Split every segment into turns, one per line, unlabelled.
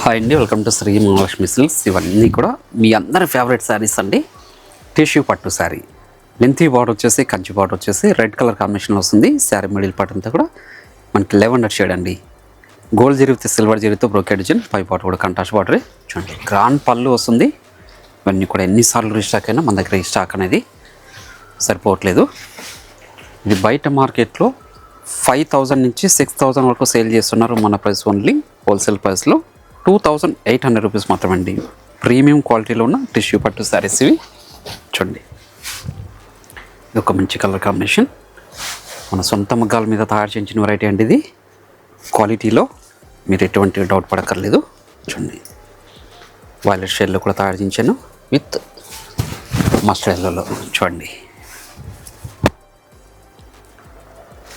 Hi అండి, welcome to Shri Mahalakshmi silks. ఇవన్నీ కూడా మీ అందరి ఫేవరెట్ శారీస్ అండి. టిష్యూ పట్టు శారీ, లెంతీ బార్డర్ వచ్చేసి కంచి బార్డర్ వచ్చేసి రెడ్ కలర్ కాంబినేషన్లో వస్తుంది. శారీ మిడిల్ పార్ట్ అంతా కూడా మనకి లెవెండర్ షేడ్ అండి. గోల్డ్ జరిగితే సిల్వర్ జరిగితే బ్రోకెడ్ డిజైన్, పై పార్ట్ కూడా కంట్రాస్ట్ బార్డరే. చూడండి, గ్రాండ్ పళ్ళు వస్తుంది. ఇవన్నీ కూడా ఎన్నిసార్లు రీస్టాక్ అయినా మన దగ్గర ఈ స్టాక్ అనేది సరిపోవట్లేదు. ఇది బయట మార్కెట్లో 5,000 నుంచి 6,000 వరకు సేల్ చేస్తున్నారు. మన ప్రైస్ ఓన్లీ హోల్సేల్ ప్రైస్లో 2,800 రూపీస్ మాత్రమే అండి. ప్రీమియం క్వాలిటీలో ఉన్న టిష్యూ పట్టు శారీస్ ఇవి. చూడండి, ఇది ఒక మంచి కలర్ కాంబినేషన్. మన సొంత మగ్గాల మీద తయారు చేయించిన వెరైటీ అండి. ఇది క్వాలిటీలో మీరు ఎటువంటి డౌట్ పడక్కర్లేదు. చూడండి, వైలెట్ షేడ్లో కూడా తయారు చేయించాను విత్ మస్టర్డ్ ఎల్లోలో. చూడండి,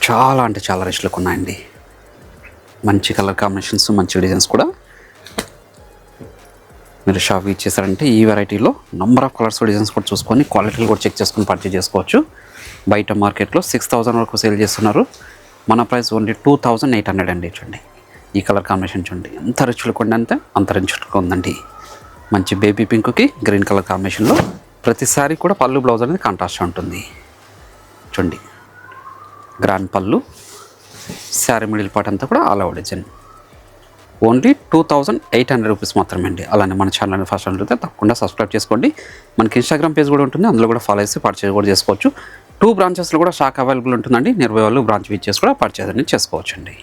చాలా అంటే చాలా రిచ్ లుక్ ఉన్నాయండి. మంచి కలర్ కాంబినేషన్స్, మంచి డిజైన్స్ కూడా. మీరు షాప్ ఇచ్చేసారంటే ఈ వెరైటీలో నంబర్ ఆఫ్ కలర్స్ డిజైన్స్ కూడా చూసుకొని క్వాలిటీలు కూడా చెక్ చేసుకొని పర్చేజ్ చేసుకోవచ్చు. బయట మార్కెట్లో 6,000 వరకు సేల్ చేస్తున్నారు. మన ప్రైస్ ఓన్లీ 2,800 అండి. చూడండి, ఈ కలర్ కాంబినేషన్ చూడండి, ఎంత రిచ్ లుక్ ఉందంటే అంత రిచ్ లుక్ ఉందండి. మంచి బేబీ పింక్కి గ్రీన్ కలర్ కాంబినేషన్లో ప్రతిసారి కూడా పళ్ళు బ్లౌజ్ అనేది కాంట్రాస్ట్ ఉంటుంది. చూడండి, గ్రాండ్ పళ్ళు, శారీ మిడిల్ పార్ట్ అంతా కూడా all over design. Only 2,800 rupees మాత్రమే అండి. అలానే మన ఛానల్ని ఫస్ట్ అయితే తప్పకుండా సబ్స్క్రైబ్ చేసుకోండి. మనకి ఇన్స్టాగ్రామ్ పేజ్ కూడా ఉంటుంది, అందులో కూడా ఫాలో చేసి పర్చేజ్ కూడా చేసుకోవచ్చు. 2 బ్రాంచెస్లో కూడా స్టాక్ అవైలబుల్ ఉంటుందండి. నిర్భయ వాళ్ళు బ్రాంచ్ విచ్చేసి కూడా పర్చేజ్ అనేది చేసుకోవచ్చు అండి.